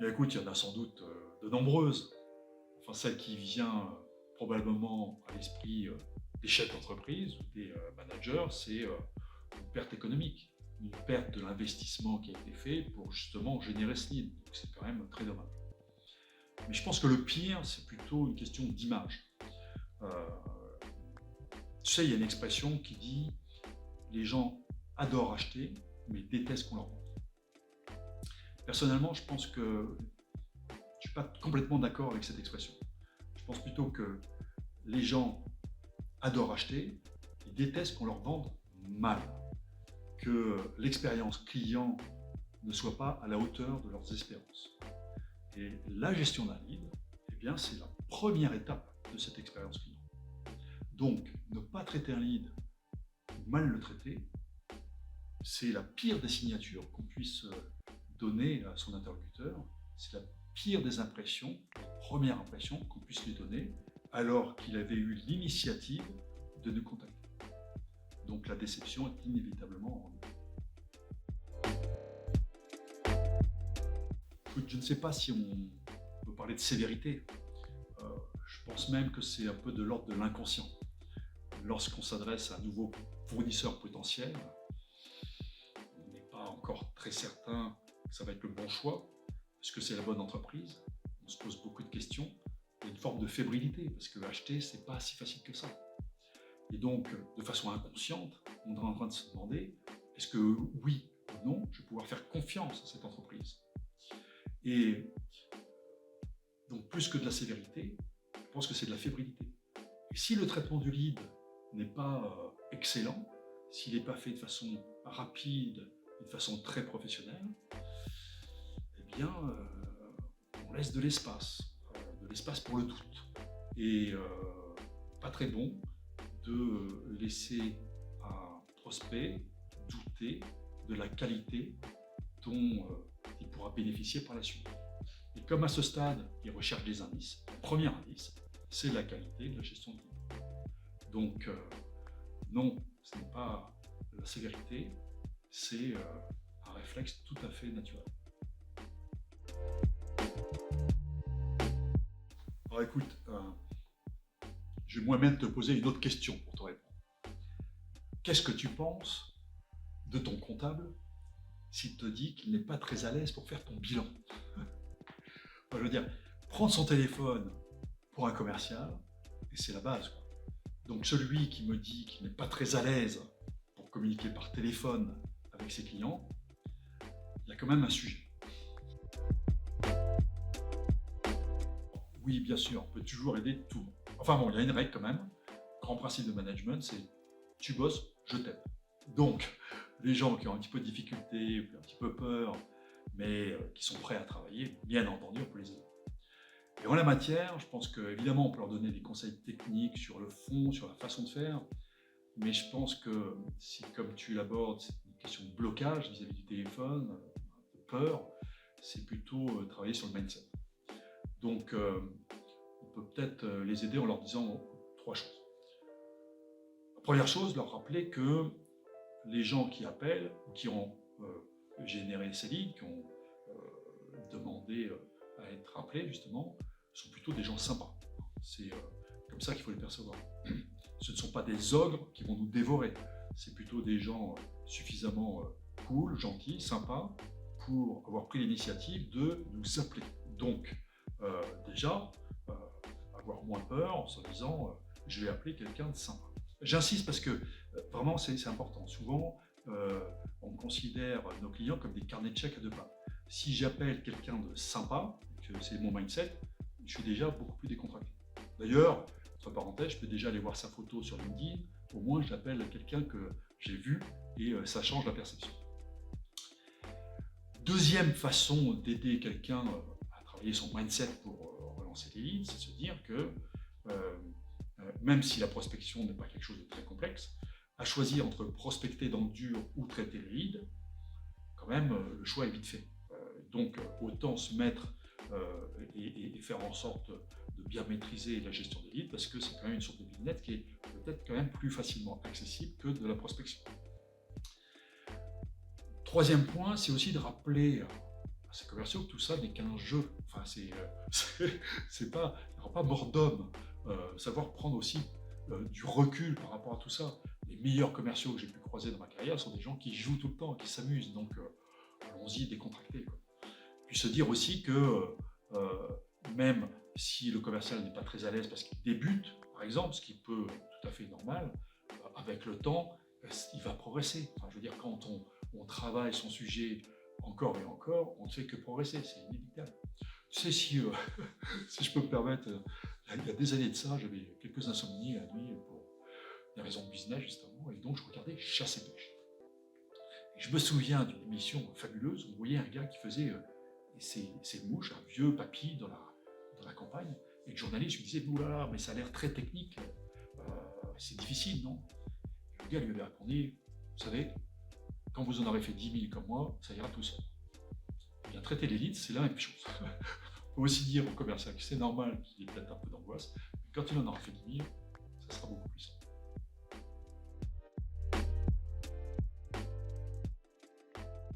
Et écoute, il y en a sans doute de nombreuses. Enfin, celle qui vient probablement à l'esprit des chefs d'entreprise ou des managers, c'est une perte économique, une perte de l'investissement qui a été fait pour justement générer ce lead. Donc c'est quand même très dommage. Mais je pense que le pire, c'est plutôt une question d'image. Euh, Tu sais, il y a une expression qui dit les gens adorent acheter, mais détestent qu'on leur vende. Personnellement, je pense que je ne suis pas complètement d'accord avec cette expression. Je pense plutôt que les gens adorent acheter et détestent qu'on leur vende mal, que l'expérience client ne soit pas à la hauteur de leurs espérances. Et la gestion d'un lead, eh bien, c'est la première étape de cette expérience client. Donc, ne pas traiter un lead ou mal le traiter, c'est la pire des signatures qu'on puisse donner à son interlocuteur, c'est la pire des impressions, la première impression qu'on puisse lui donner, alors qu'il avait eu l'initiative de nous contacter. Donc la déception est inévitablement en nous. Je ne sais pas si on peut parler de sévérité. Je pense même que c'est un peu de l'ordre de l'inconscient. Lorsqu'on s'adresse à un nouveau fournisseur potentiel, on n'est pas encore très certain que ça va être le bon choix. Est-ce que c'est la bonne entreprise? On se pose beaucoup de questions. Il y a une forme de fébrilité, parce que acheter, c'est pas si facile que ça. Et donc, de façon inconsciente, on est en train de se demander, est-ce que oui ou non, je vais pouvoir faire confiance à cette entreprise? Et donc, plus que de la sévérité, je pense que c'est de la fébrilité. Et si le traitement du lead n'est pas excellent, s'il n'est pas fait de façon rapide et de façon très professionnelle, eh bien, on laisse de l'espace pour le doute. Et pas très bon de laisser un prospect douter de la qualité dont il pourra bénéficier par la suite. Et comme à ce stade, il recherche des indices, le premier indice, c'est la qualité de la gestion de lead. Donc, non, ce n'est pas la sévérité, c'est un réflexe tout à fait naturel. Alors écoute, je vais moi-même te poser une autre question pour te répondre. Qu'est-ce que tu penses de ton comptable s'il te dit qu'il n'est pas très à l'aise pour faire ton bilan? Je veux dire, prendre son téléphone pour un commercial, et c'est la base, quoi. Donc celui qui me dit qu'il n'est pas très à l'aise pour communiquer par téléphone avec ses clients, il y a quand même un sujet. Oui, bien sûr, on peut toujours aider tout le monde. Enfin bon, il y a une règle quand même. Grand principe de management, c'est tu bosses, je t'aide. Donc, les gens qui ont un petit peu de difficulté, un petit peu peur, mais qui sont prêts à travailler, bien entendu, on peut les aider. Et en la matière, je pense qu'évidemment, on peut leur donner des conseils techniques sur le fond, sur la façon de faire, mais je pense que si, comme tu l'abordes, c'est une question de blocage vis-à-vis du téléphone, de peur, c'est plutôt travailler sur le mindset. Donc, on peut peut-être les aider en leur disant trois choses. La première chose, leur rappeler que les gens qui appellent, ou qui ont généré ces leads, qui ont demandé à être appelés, justement, sont plutôt des gens sympas. C'est comme ça qu'il faut les percevoir. Ce ne sont pas des ogres qui vont nous dévorer. C'est plutôt des gens suffisamment cool, gentils, sympas, pour avoir pris l'initiative de nous appeler. Donc, déjà, avoir moins peur en se disant je vais appeler quelqu'un de sympa. J'insiste parce que vraiment c'est important. Souvent, on considère nos clients comme des carnets de chèques à deux pages. Si j'appelle quelqu'un de sympa, que c'est mon mindset, je suis déjà beaucoup plus décontracté. D'ailleurs, entre parenthèses, je peux déjà aller voir sa photo sur LinkedIn, au moins j'appelle quelqu'un que j'ai vu et ça change la perception. Deuxième façon d'aider quelqu'un à travailler son mindset pour relancer les leads, c'est de se dire que même si la prospection n'est pas quelque chose de très complexe, à choisir entre prospecter dans le dur ou traiter le lead, quand même, le choix est vite fait. Donc, autant se mettre et faire en sorte de bien maîtriser la gestion des leads, parce que c'est quand même une sorte de business qui est peut-être quand même plus facilement accessible que de la prospection. Troisième point, c'est aussi de rappeler ces commerciaux que tout ça n'est qu'un jeu. Enfin, c'est pas, il n'y aura pas mort d'homme. Savoir prendre aussi du recul par rapport à tout ça. Les meilleurs commerciaux que j'ai pu croiser dans ma carrière sont des gens qui jouent tout le temps, qui s'amusent. Donc, allons-y décontractés, quoi. Puis se dire aussi que même si le commercial n'est pas très à l'aise parce qu'il débute, par exemple, ce qui peut être tout à fait normal, avec le temps, il va progresser. Enfin, je veux dire, quand on travaille son sujet encore et encore, on ne fait que progresser, c'est inévitable. Tu sais, si, si je peux me permettre, il y a des années de ça, j'avais quelques insomnies la nuit pour des raisons de business, justement, et donc je regardais Chasse et pêche. Et je me souviens d'une émission fabuleuse où on voyait un gars qui faisait ses mouches, un vieux papy dans la campagne, et le journaliste lui disait, oulala, mais ça a l'air très technique, c'est difficile, non? Et le gars lui avait répondu, vous savez, quand vous en aurez fait 10 000 comme moi, ça ira tout seul. Et bien, traiter l'élite, c'est la même chose. Il faut aussi dire au commercial que c'est normal qu'il ait peut-être un peu d'angoisse, mais quand il en aura fait 10 000, ça sera beaucoup plus simple.